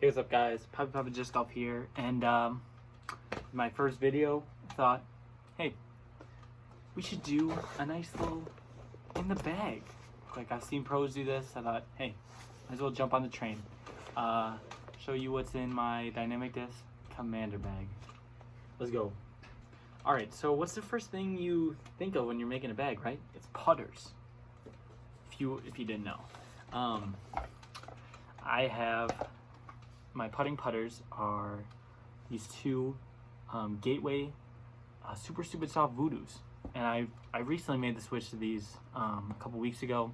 Hey, what's up guys? Papi just up here, and my first video, I thought, hey, we should do a nice little in the bag. Like, I've seen pros do this. I thought, hey, might as well jump on the train. Show you what's in my dynamic disc commander bag. Let's go. All right, so what's the first thing you think of when you're making a bag, right? It's putters. If you didn't know, I have my putting putters are these two Gateway super stupid soft voodoos, and I recently made the switch to these a couple weeks ago.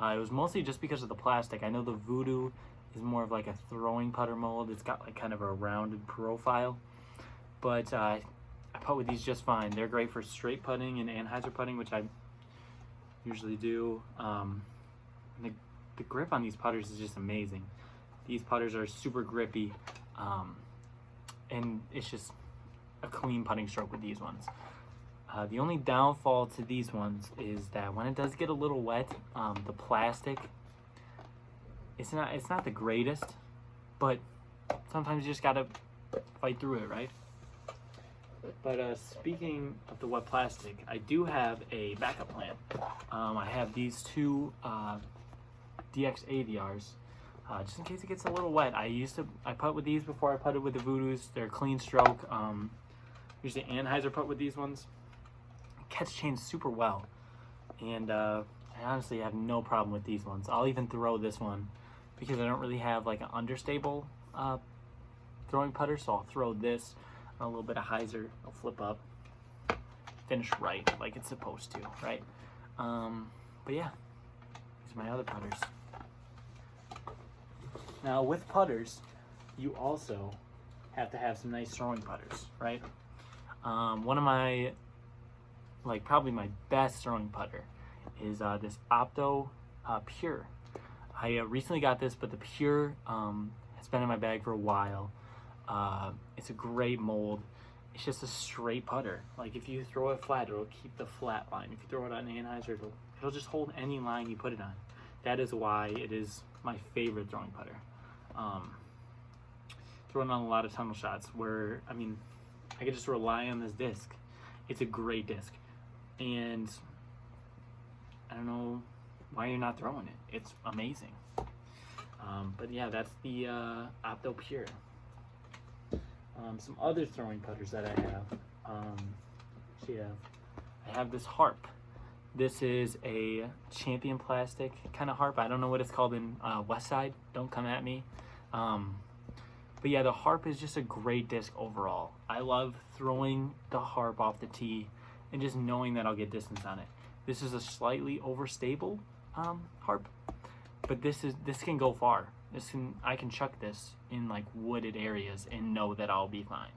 It was mostly just because of the plastic. I know the voodoo is more of like a throwing putter mold. It's got like kind of a rounded profile, but I putt with these just fine. They're great for straight putting and Anheuser putting, which I usually do. The grip on these putters is just amazing. These putters are super grippy, and it's just a clean putting stroke with these ones. The only downfall to these ones is that when it does get a little wet, the plastic, it's not the greatest, but sometimes you just gotta fight through it, right? But speaking of the wet plastic, I do have a backup plan. I have these two DX AVRs. Just in case it gets a little wet. I putt with these before I putted with the voodoos. They're a clean stroke. Usually Anheuser putt with these ones. Catch chains super well, and I honestly have no problem with these ones. I'll even throw this one because I don't really have like an understable throwing putter, so I'll throw this on a little bit of hyzer. I'll flip up, finish right like it's supposed to, right? But yeah, these are my other putters. Now with putters, you also have to have some nice throwing putters, right? One of my, probably my best throwing putter is this Opto Pure. I recently got this, but the Pure has been in my bag for a while. It's a great mold. It's just a straight putter. Like, if you throw it flat, it'll keep the flat line. If you throw it on Anheuser, it'll just hold any line you put it on. That is why it is my favorite throwing putter. Throwing on a lot of tunnel shots where, I could just rely on this disc. It's a great disc, and I don't know why you're not throwing it. It's amazing. But yeah, that's the Opto Pure. Some other throwing putters that I have. I have this Harp. This is a Champion plastic kind of Harp. I don't know what it's called in Westside. Don't come at me. But yeah, the Harp is just a great disc overall. I love throwing the Harp off the tee and just knowing that I'll get distance on it. This is a slightly overstable Harp, but this can go far. I can chuck this in like wooded areas and know that I'll be fine.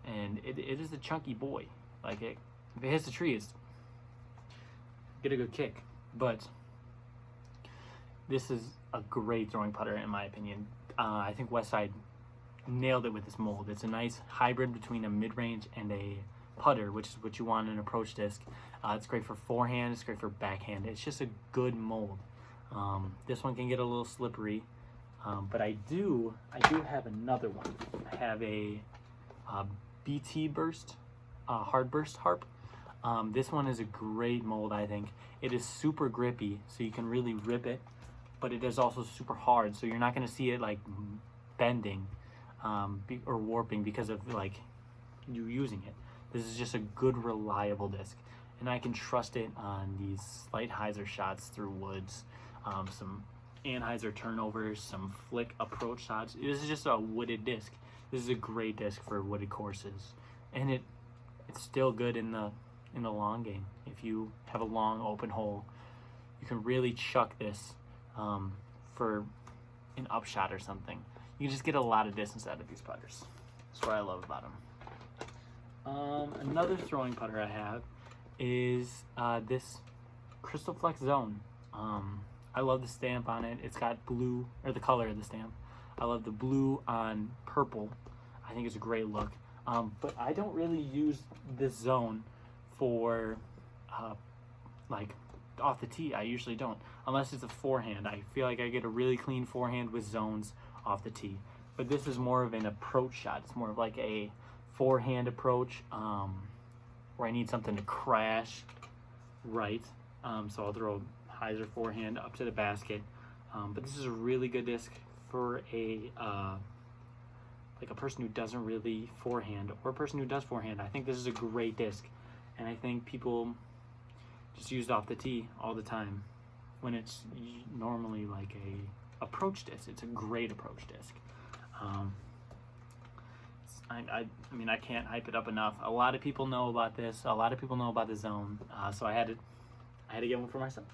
And it is a chunky boy. Like, if it hits the trees, get a good kick. But this is a great throwing putter in my opinion. I think Westside nailed it with this mold. It's a nice hybrid between a mid-range and a putter, which is what you want in an approach disc. It's great for forehand, it's great for backhand. It's just a good mold. This one can get a little slippery, but I do have another one. I have a BT Burst, hard burst Harp. This one is a great mold, I think. It is super grippy, so you can really rip it, but it is also super hard, so you're not going to see it like bending or warping because of like you using it. This is just a good, reliable disc, and I can trust it on these slight hyzer shots through woods, some Anheuser turnovers, some flick approach shots. This is just a wooded disc. This is a great disc for wooded courses, and it's still good in the long game. If you have a long open hole, you can really chuck this for an upshot or something. You can just get a lot of distance out of these putters. That's what I love about them. Another throwing putter I have is this Crystal Flex Zone. I love the stamp on it. It's got blue, or the color of the stamp. I love the blue on purple. I think it's a great look. But I don't really use this zone for like off the tee. I usually don't, unless it's a forehand. I feel like I get a really clean forehand with zones off the tee. but this is more of an approach shot. It's more of like a forehand approach, where I need something to crash right. So I'll throw a hyzer forehand up to the basket. But this is a really good disc for a like a person who doesn't really forehand, or a person who does forehand. I think this is a great disc, and I think people just use it off the tee all the time when it's normally like a approach disc. It's a great approach disc. I mean, I can't hype it up enough. A lot of people know about this. A lot of people know about the zone. So I had to get one for myself,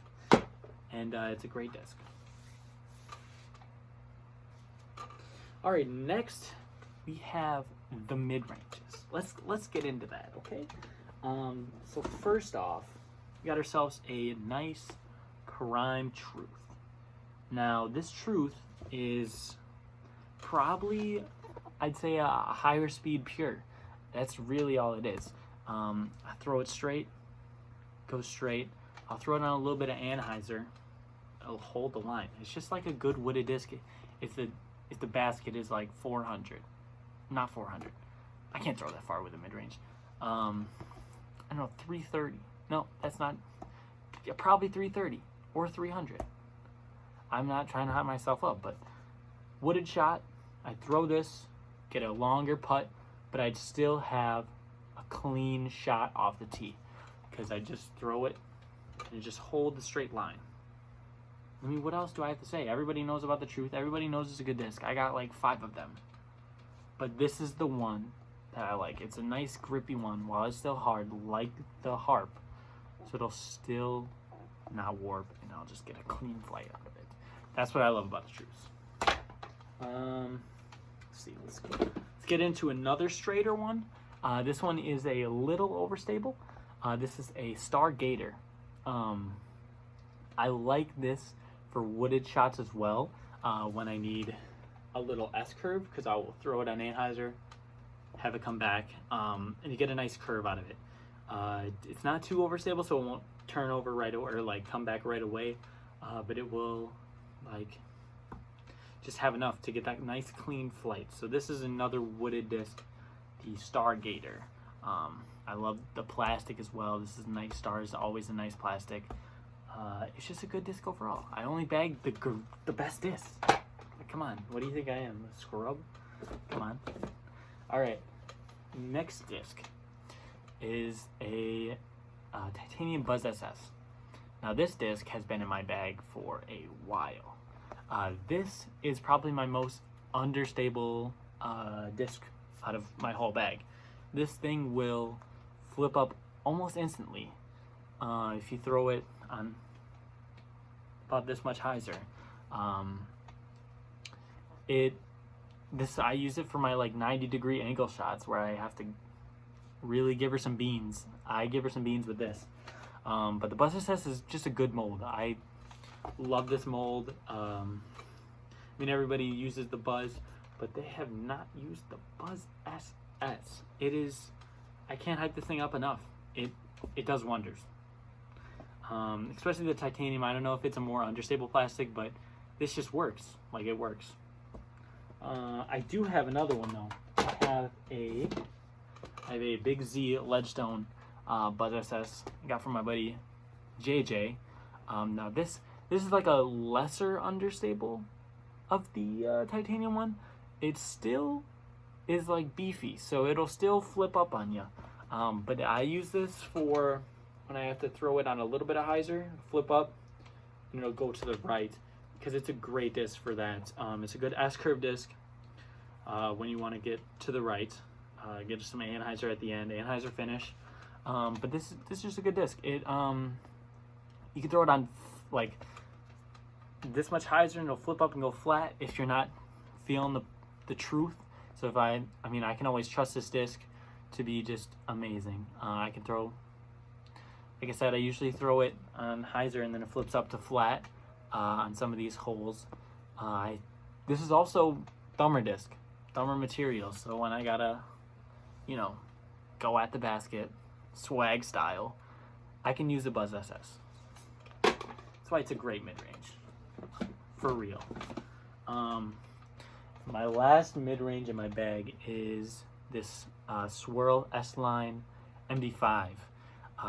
and it's a great disc. All right, next we have the mid ranges. Let's get into that, okay? So first off, we got ourselves a nice Prime Truth. Now this Truth is probably, I'd say, a higher speed pure. That's really all it is. I throw it straight, goes straight. I'll throw it on a little bit of anhyzer. It'll hold the line. It's just like a good wooded disc. If the basket is like 400, not 400. I can't throw that far with a mid range. I don't know, 330. No, that's not. Yeah, probably 330 or 300. I'm not trying to hype myself up, but wooded shot. I throw this, get a longer putt, but I'd still have a clean shot off the tee because I just throw it and just hold the straight line. I mean, what else do I have to say? Everybody knows about the Truth. Everybody knows it's a good disc. I got like 5 of them. But this is the one that I like. It's a nice grippy one while it's still hard, like the Harp. So it'll still not warp, and I'll just get a clean flight out of it. That's what I love about the Truths. Let's see. Let's get into another straighter one. This one is a little overstable. This is a Star Gator. I like this for wooded shots as well, when I need a little S-curve, because I will throw it on anhyzer, have it come back, and you get a nice curve out of it. It's not too overstable, so it won't turn over right away, or like come back right away, but it will like just have enough to get that nice clean flight. So this is another wooded disc, the Star Gator. I love the plastic as well. This is nice. Star is always a nice plastic. It's just a good disc overall. I only bagged the best disc. Come on, what do you think I am, a scrub? Come on. All right, next disc is a titanium Buzz SS. Now this disc has been in my bag for a while. This is probably my most understable disc out of my whole bag. This thing will flip up almost instantly if you throw it on about this much hyzer. I use it for my like 90-degree angle shots where I have to really give her some beans. I give her some beans with this. But the Buzz SS is just a good mold. I love this mold. I mean, everybody uses the Buzz, but they have not used the Buzz SS. I can't hype this thing up enough. It does wonders. Especially the titanium. I don't know if it's a more understable plastic, but this just works. Like, it works. I do have another one though. I have a Big Z Ledgestone Buzz SS I got from my buddy JJ. Now this is like a lesser understable of the titanium one. It still is like beefy, so it'll still flip up on you. But I use this for when I have to throw it on a little bit of hyzer, flip up, and it'll go to the right, because it's a great disc for that. It's a good S-curve disc when you want to get to the right. Get some anhyzer at the end, anhyzer finish. But this is just a good disc. You can throw it on like this much hyzer and it'll flip up and go flat if you're not feeling the truth. So if I can always trust this disc to be just amazing. I can throw, like I said, I usually throw it on hyzer and then it flips up to flat on some of these holes. This is also thumber disc, thumber material. So when I gotta, go at the basket, swag style, I can use the Buzz SS. That's why it's a great mid-range, for real. My last mid-range in my bag is this Swirl SLine MD5.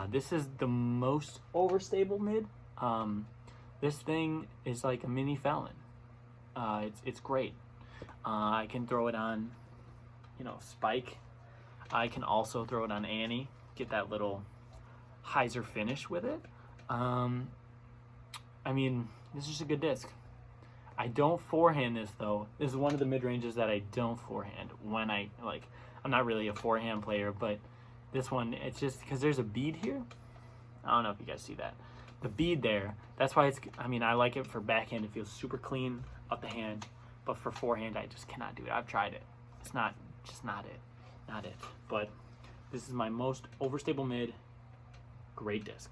This is the most overstable mid. This thing is like a mini Felon. It's great. I can throw it on, Spike. I can also throw it on Annie, get that little hyzer finish with it. I mean, this is a good disc. I don't forehand this though. This is one of the mid-ranges that I don't forehand when I'm not really a forehand player, but this one, it's just because there's a bead here. I don't know if you guys see that. The bead there, that's why I like it for backhand. It feels super clean up the hand, but for forehand, I just cannot do it. I've tried it. It's not it. But this is my most overstable mid. Great disc.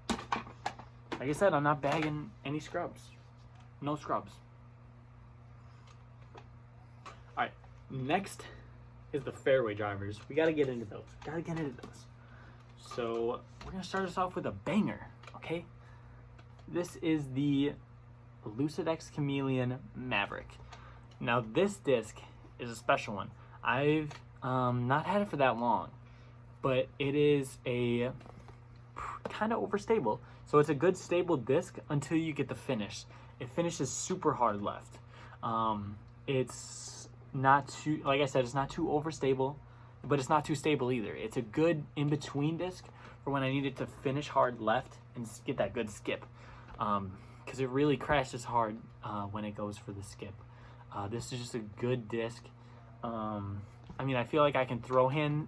Like I said, I'm not bagging any scrubs. No scrubs. All right, next is the fairway drivers. We got to get into those. So we're going to start us off with a banger, okay? This is the Lucidex Chameleon Maverick. Now this disc is a special one. I've not had it for that long, but it is a kind of overstable. So it's a good stable disc until you get the finish. It finishes super hard left. It's not too, like I said, it's not too overstable, but it's not too stable either. It's a good in-between disc for when I need it to finish hard left and get that good skip. Because it really crashes hard when it goes for the skip. This is just a good disc. I feel like I can forehand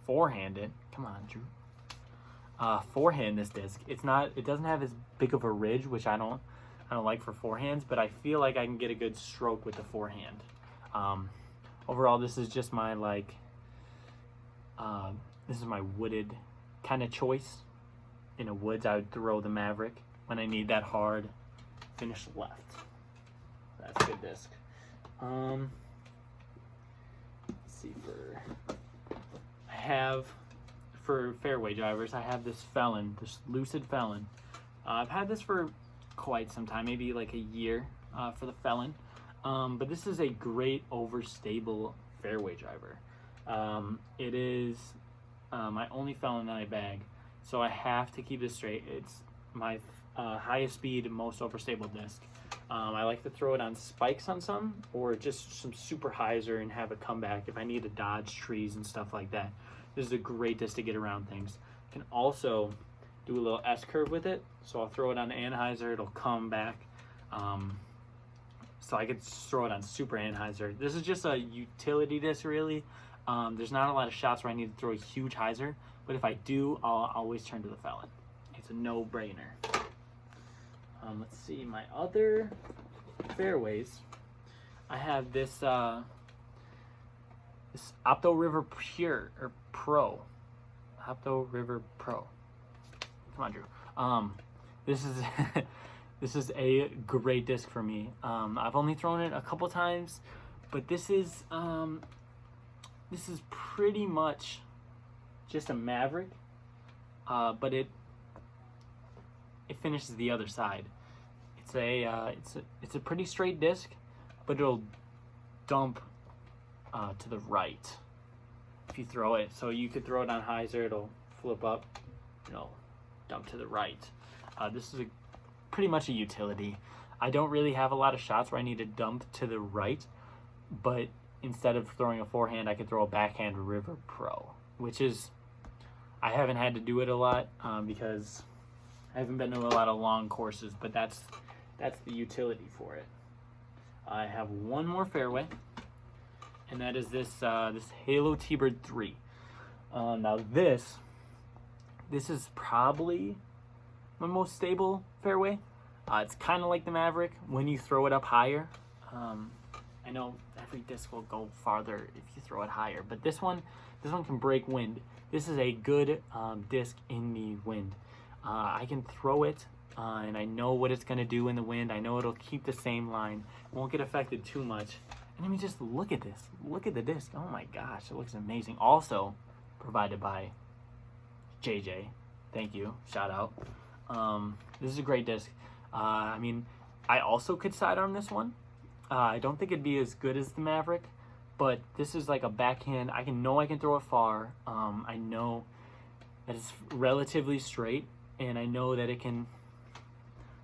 it. Come on, Drew. Forehand this disc. It doesn't have as big of a ridge, which I don't like for forehands, but I feel like I can get a good stroke with the forehand. Overall, this is just my this is my wooded kind of choice. In a woods, I would throw the Maverick when I need that hard finish left. That's a good disc. Let's see, for fairway drivers, I have this Felon, this Lucid Felon. I've had this for quite some time, maybe like a year for the Felon. But this is a great overstable fairway driver. It is my only Felon that I bag, so I have to keep this straight. It's my highest speed, most overstable disc. I like to throw it on spikes on some, or just some super hyzer and have a comeback if I need to dodge trees and stuff like that. This is a great disc to get around things. Can also do a little S-curve with it, so I'll throw it on anhyzer, it'll come back. So I could throw it on super anhyzer. This is just a utility disc, really. There's not a lot of shots where I need to throw a huge hyzer, but if I do, I'll always turn to the Felon. It's a no-brainer. Let's see, my other fairways. I have this this Opto River Pro. Opto River Pro. Come on, Drew. This is this is a great disc for me. I've only thrown it a couple times, but this is pretty much just a Maverick, but it finishes the other side. It's a pretty straight disc, but it'll dump to the right if you throw it. So you could throw it on hyzer, it'll flip up, dump to the right. This is pretty much a utility. I don't really have a lot of shots where I need to dump to the right, but instead of throwing a forehand, I could throw a backhand River Pro, which is, I haven't had to do it a lot because I haven't been to a lot of long courses, but that's the utility for it. I have one more fairway, and that is this Halo TBird 3. Now this is probably my most stable fairway. It's kind of like the Maverick when you throw it up higher. I know every disc will go farther if you throw it higher, but this one can break wind. This is a good disc in the wind. I can throw it and I know what it's going to do in the wind. I know it'll keep the same line, won't get affected too much. And I mean, just look at this. Look at the disc. Oh my gosh, it looks amazing. Also provided by JJ. Thank you. Shout out. This is a great disc. I mean, I also could sidearm this one. I don't think it'd be as good as the Maverick, but this is like a backhand. I can throw it far. I know that it's relatively straight, and I know that it can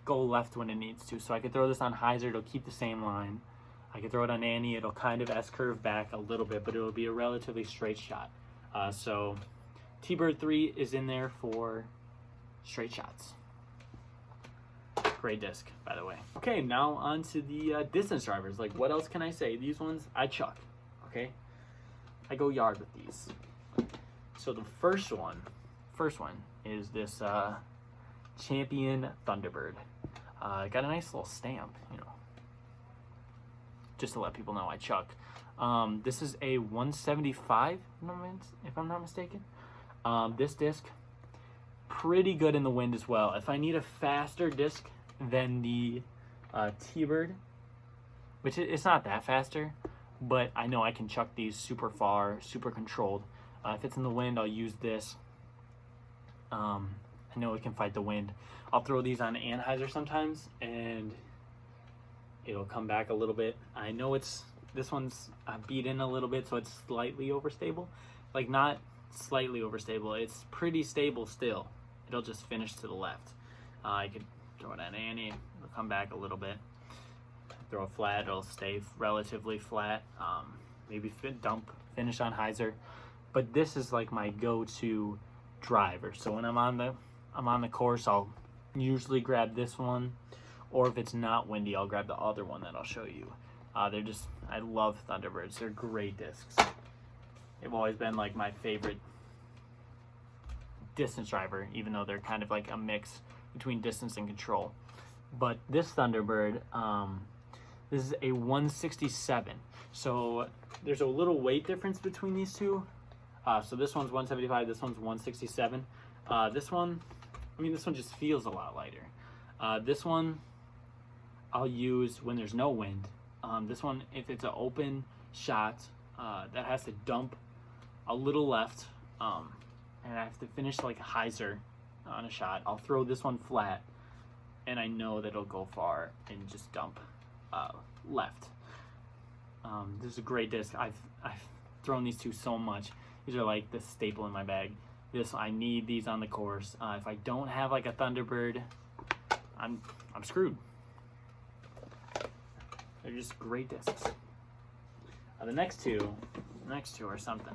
go left when it needs to. So I could throw this on hyzer, it'll keep the same line. I could throw it on Annie, it'll kind of S-curve back a little bit, but it'll be a relatively straight shot. So TBird 3 is in there for straight shots. Great disc, by the way. Okay, now on to the distance drivers. Like, what else can I say? These ones, I chuck, okay? I go yard with these. So the first one is this Champion Thunderbird. Got a nice little stamp, you know, just to let people know I chuck. This is a 175, if I'm not mistaken. This disc, pretty good in the wind as well. If I need a faster disc than the TBird, which it's not that faster, but I know I can chuck these super far, super controlled. If it's in the wind, I'll use this. I know it can fight the wind. I'll throw these on anhyzer sometimes, and it'll come back a little bit. I know this one's beat in a little bit, so it's slightly overstable. Like, not slightly overstable, it's pretty stable still. It'll just finish to the left. I could throw it on Annie, it'll come back a little bit. Throw it flat, it'll stay relatively flat. Maybe finish on hyzer. But this is like my go-to driver. So when I'm on the course, I'll usually grab this one, or if it's not windy, I'll grab the other one that I'll show you. I love Thunderbirds. They're great discs. They've always been like my favorite distance driver, even though they're kind of like a mix between distance and control. But this Thunderbird, this is a 167. So there's a little weight difference between these two. So this one's 175, this one's 167. This one just feels a lot lighter. This one I'll use when there's no wind. This one, if it's an open shot that has to dump a little left, and I have to finish like a hyzer on a shot, I'll throw this one flat, and I know that it'll go far and just dump left. This is a great disc. I've thrown these two so much. These are like the staple in my bag. I need these on the course. If I don't have like a Thunderbird, I'm screwed. They're just great discs. The next two are something.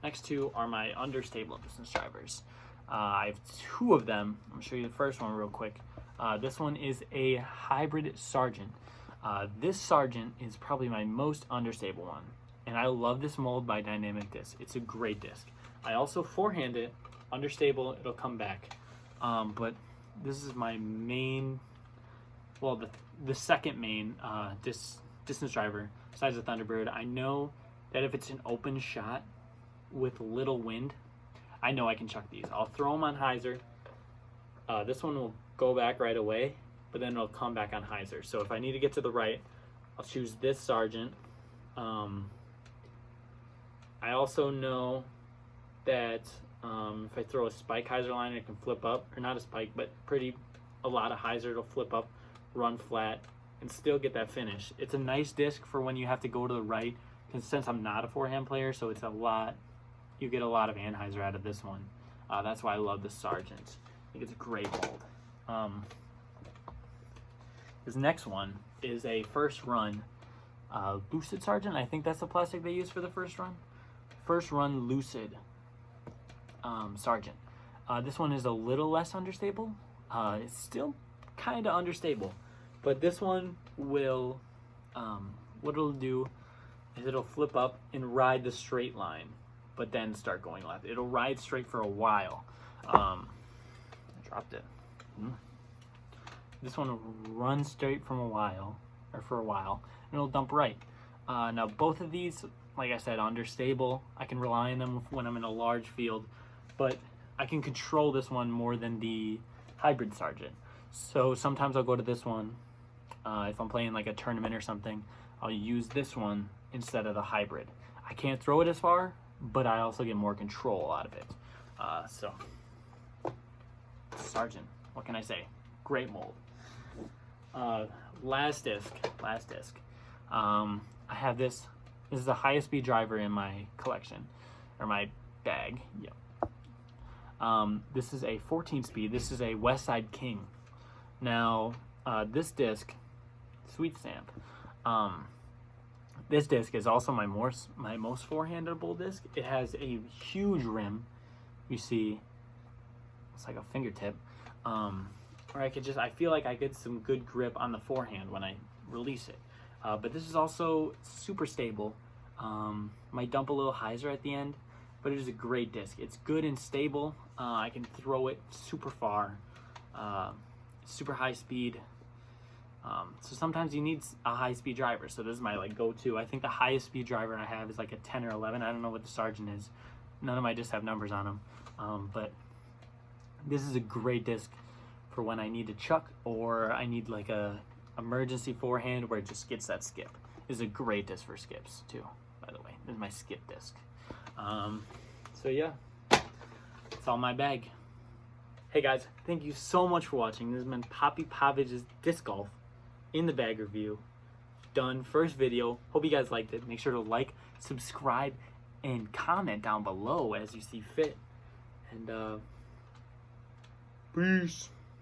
Next two are my understable distance drivers. I have two of them. I'm gonna show you the first one real quick. This one is a hybrid Sergeant. This Sergeant is probably my most understable one, and I love this mold by Dynamic Disc. It's a great disc. I also forehand it, understable, it'll come back. But this is my main, well, the second main distance driver besides the Thunderbird. I know that if it's an open shot with little wind, I know I can chuck these. I'll throw them on hyzer. This one will go back right away, but then it'll come back on hyzer. So if I need to get to the right, I'll choose this Sergeant. I also know that if I throw a spike hyzer line, it can flip up, or not a spike, but a lot of hyzer, it'll flip up, run flat, and still get that finish. It's a nice disc for when you have to go to the right, because since I'm not a forehand player, so it's a lot, you get a lot of anhyzer out of this one. That's why I love the Sergeant. I think it's a great mold. This next one is a first run Lucid Sergeant. I think that's the plastic they use for the first run. First run Lucid Sergeant. This one is a little less understable. It's still kind of understable, but this one will, what it'll do is it'll flip up and ride the straight line, but then start going left. It'll ride straight for a while. I dropped it. This one will run straight for a while, and it'll dump right. Now both of these, like I said, understable. I can rely on them when I'm in a large field, but I can control this one more than the hybrid Sergeant. So sometimes I'll go to this one. If I'm playing like a tournament or something, I'll use this one instead of the hybrid. I can't throw it as far, but I also get more control out of it. So Sergeant, what can I say? Great mold. Last disc. I have this. This is the highest speed driver in my collection, or my bag. Yep. This is a 14 speed. This is a Westside King. Now, this disc, sweet stamp. This disc is also my most forehandable disc. It has a huge rim. You see, it's like a fingertip. Or I feel like I get some good grip on the forehand when I release it. But this is also super stable. Might dump a little hyzer at the end, but it is a great disc. It's good and stable. I can throw it super far, super high speed. So sometimes you need a high speed driver. So this is my like go-to. I think the highest speed driver I have is like a 10 or 11. I don't know what the Sergeant is. None of my discs have numbers on them. But this is a great disc for when I need to chuck, or I need like a emergency forehand where it just gets that skip. This is a great disc for skips too, by the way. This is my skip disc. So yeah, it's all my bag. Hey guys, thank you so much for watching. This has been Pawicz's disc golf in the bag review. Done. First video. Hope you guys liked it. Make sure to like, subscribe, and comment down below as you see fit. And peace.